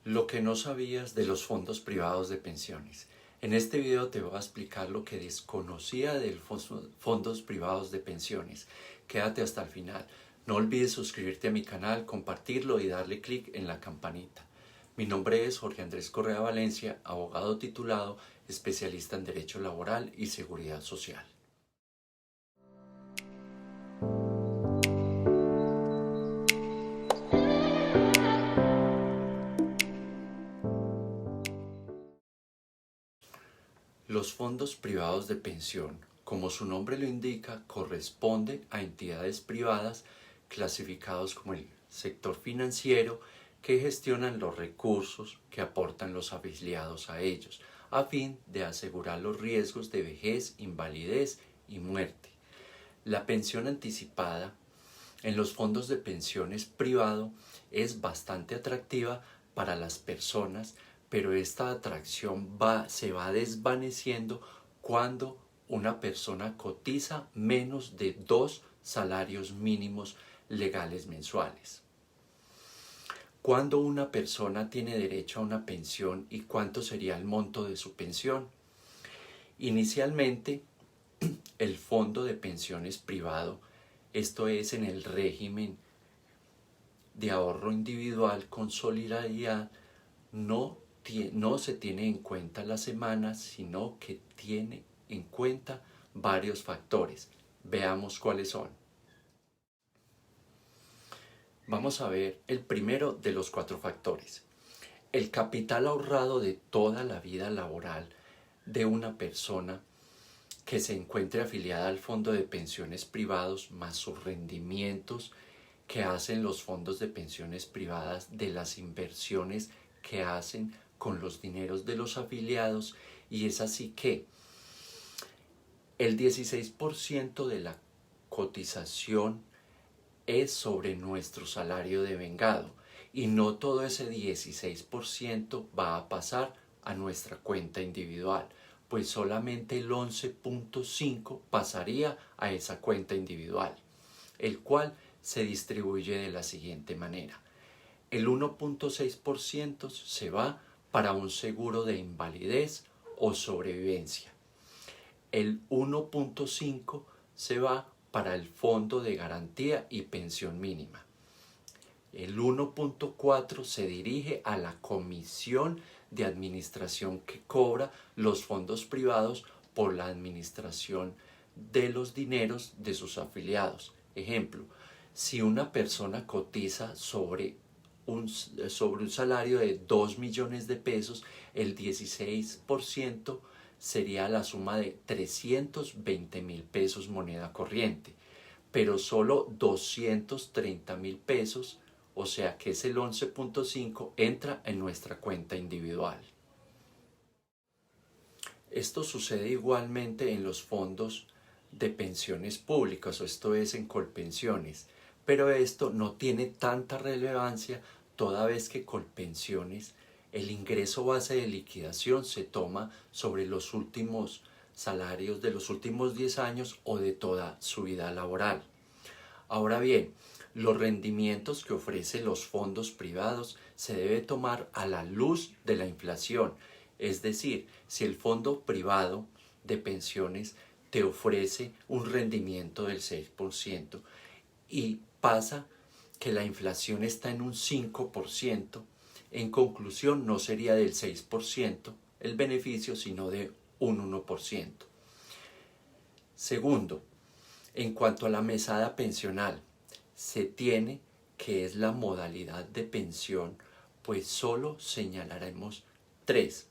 Lo que no sabías de los fondos privados de pensiones. En este video te voy a explicar lo que desconocía de los fondos privados de pensiones. Quédate hasta el final. No olvides suscribirte a mi canal, compartirlo y darle clic en la campanita. Mi nombre es Jorge Andrés Correa Valencia, abogado titulado, especialista en Derecho Laboral y Seguridad Social. Los fondos privados de pensión, como su nombre lo indica, corresponden a entidades privadas clasificados como el sector financiero que gestionan los recursos que aportan los afiliados a ellos, a fin de asegurar los riesgos de vejez, invalidez y muerte. La pensión anticipada en los fondos de pensiones privado es bastante atractiva para las personas, pero esta atracción se va desvaneciendo cuando una persona cotiza menos de 2 salarios mínimos legales mensuales. ¿Cuándo una persona tiene derecho a una pensión y cuánto sería el monto de su pensión? Inicialmente, el fondo de pensiones privado, esto es en el régimen de ahorro individual con solidaridad, no se tiene en cuenta las semanas, sino que tiene en cuenta varios factores. Veamos cuáles son. Vamos a ver el primero de los 4 factores. El capital ahorrado de toda la vida laboral de una persona que se encuentre afiliada al fondo de pensiones privados más sus rendimientos que hacen los fondos de pensiones privadas de las inversiones que hacen con los dineros de los afiliados, y es así que el 16% de la cotización es sobre nuestro salario devengado y no todo ese 16% va a pasar a nuestra cuenta individual, pues solamente el 11.5% pasaría a esa cuenta individual, el cual se distribuye de la siguiente manera. El 1.6% se va para un seguro de invalidez o sobrevivencia. El 1.5% se va para el fondo de garantía y pensión mínima. El 1.4% se dirige a la comisión de administración que cobra los fondos privados por la administración de los dineros de sus afiliados. Ejemplo, si una persona cotiza sobre un salario de 2 millones de pesos, el 16% sería la suma de 320,000 pesos moneda corriente, pero solo 230,000 pesos, o sea que es el 11.5%, entra en nuestra cuenta individual. Esto sucede igualmente en los fondos de pensiones públicas, o esto es en Colpensiones, pero esto no tiene tanta relevancia toda vez que Colpensiones, el ingreso base de liquidación se toma sobre los últimos salarios de los últimos 10 años o de toda su vida laboral. Ahora bien, los rendimientos que ofrecen los fondos privados se debe tomar a la luz de la inflación, es decir, si el fondo privado de pensiones te ofrece un rendimiento del 6% y pasa que la inflación está en un 5%, en conclusión no sería del 6% el beneficio, sino de un 1%. Segundo, en cuanto a la mesada pensional, se tiene que es la modalidad de pensión, pues solo señalaremos 3,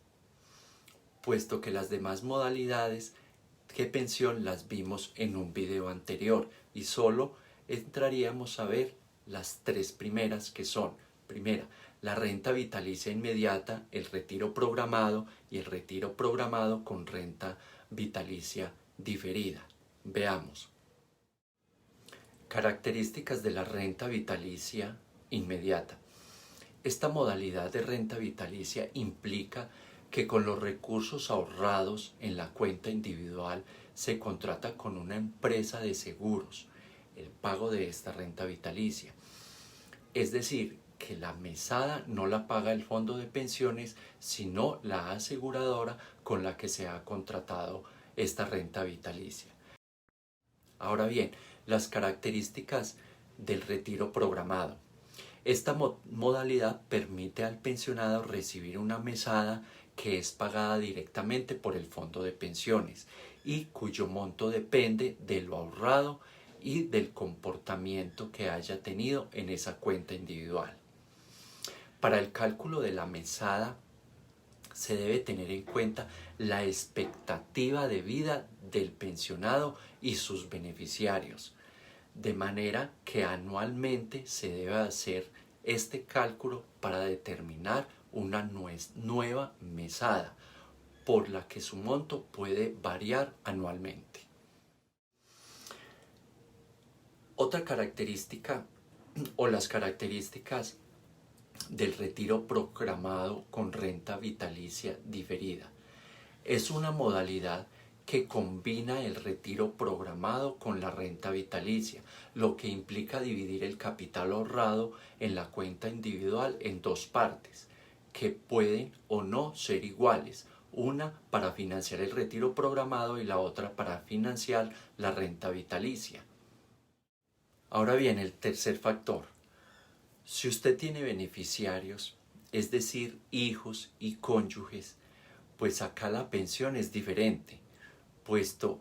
puesto que las demás modalidades de pensión las vimos en un video anterior y solo entraríamos a ver las 3 primeras, que son: primera, la renta vitalicia inmediata, el retiro programado y el retiro programado con renta vitalicia diferida. Veamos. Características de la renta vitalicia inmediata. Esta modalidad de renta vitalicia implica que con los recursos ahorrados en la cuenta individual se contrata con una empresa de seguros el pago de esta renta vitalicia. Es decir, que la mesada no la paga el fondo de pensiones, sino la aseguradora con la que se ha contratado esta renta vitalicia. Ahora bien, las características del retiro programado. Esta modalidad permite al pensionado recibir una mesada que es pagada directamente por el fondo de pensiones y cuyo monto depende de lo ahorrado y del comportamiento que haya tenido en esa cuenta individual. Para el cálculo de la mesada se debe tener en cuenta la expectativa de vida del pensionado y sus beneficiarios, de manera que anualmente se debe hacer este cálculo para determinar una nueva mesada, por la que su monto puede variar anualmente. Otra característica o las características del retiro programado con renta vitalicia diferida. Es una modalidad que combina el retiro programado con la renta vitalicia, lo que implica dividir el capital ahorrado en la cuenta individual en dos partes, que pueden o no ser iguales, una para financiar el retiro programado y la otra para financiar la renta vitalicia. Ahora bien, el tercer factor. Si usted tiene beneficiarios, es decir, hijos y cónyuges, pues acá la pensión es diferente, puesto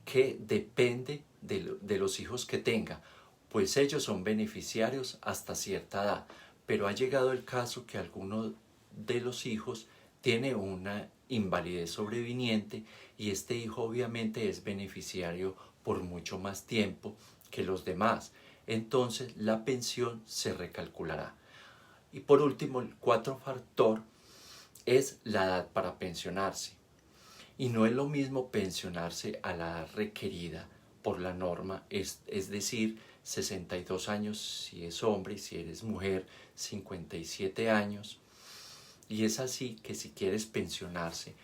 que depende de los hijos que tenga, pues ellos son beneficiarios hasta cierta edad, pero ha llegado el caso que alguno de los hijos tiene una invalidez sobreviniente y este hijo obviamente es beneficiario por mucho más tiempo que los demás. Entonces la pensión se recalculará. Y por último, el cuarto factor es la edad para pensionarse. Y no es lo mismo pensionarse a la edad requerida por la norma, es decir, 62 años si es hombre, si eres mujer, 57 años. Y es así que si quieres pensionarse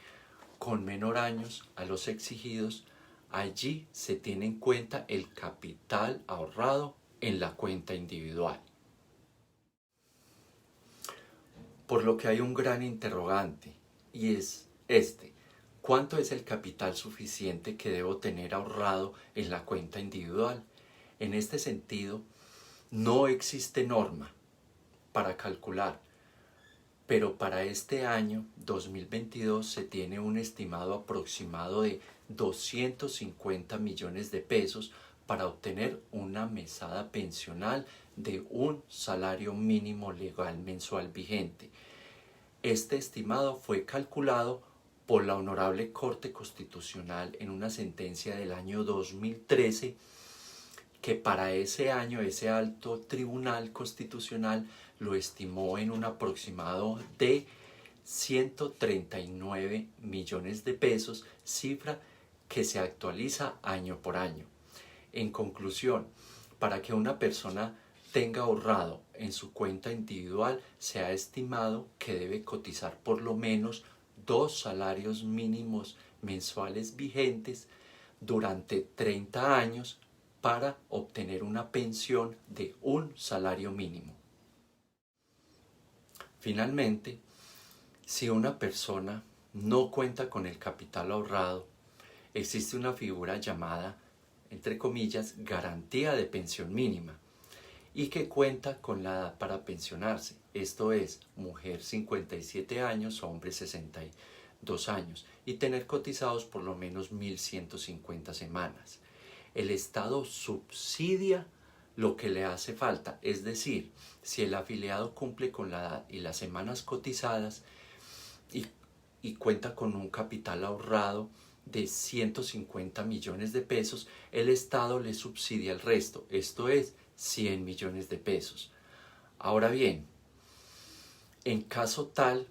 con menor años a los exigidos, allí se tiene en cuenta el capital ahorrado en la cuenta individual. Por lo que hay un gran interrogante y es este: ¿cuánto es el capital suficiente que debo tener ahorrado en la cuenta individual? En este sentido, no existe norma para calcular, pero para este año 2022 se tiene un estimado aproximado de 250 millones de pesos para obtener una mesada pensional de un salario mínimo legal mensual vigente. Este estimado fue calculado por la Honorable Corte Constitucional en una sentencia del año 2013, que para ese año ese alto tribunal constitucional lo estimó en un aproximado de 139 millones de pesos, cifra que se actualiza año por año. En conclusión, para que una persona tenga ahorrado en su cuenta individual, se ha estimado que debe cotizar por lo menos 2 salarios mínimos mensuales vigentes durante 30 años para obtener una pensión de un salario mínimo. Finalmente, si una persona no cuenta con el capital ahorrado, existe una figura llamada, entre comillas, garantía de pensión mínima, y que cuenta con la edad para pensionarse. Esto es, mujer 57 años, hombre 62 años, y tener cotizados por lo menos 1.150 semanas. El Estado subsidia lo que le hace falta, es decir, si el afiliado cumple con la edad y las semanas cotizadas y cuenta con un capital ahorrado de 150 millones de pesos, el Estado le subsidia el resto, esto es 100 millones de pesos. Ahora bien, en caso tal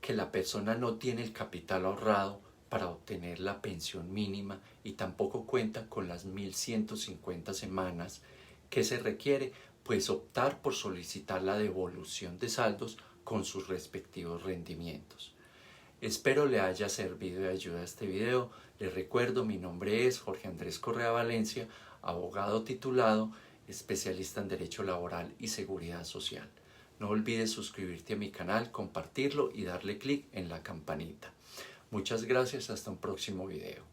que la persona no tiene el capital ahorrado para obtener la pensión mínima y tampoco cuenta con las 1.150 semanas que se requiere, pues optar por solicitar la devolución de saldos con sus respectivos rendimientos. Espero le haya servido de ayuda este video. Les recuerdo, mi nombre es Jorge Andrés Correa Valencia, abogado titulado, especialista en Derecho Laboral y Seguridad Social. No olvides suscribirte a mi canal, compartirlo y darle clic en la campanita. Muchas gracias, hasta un próximo video.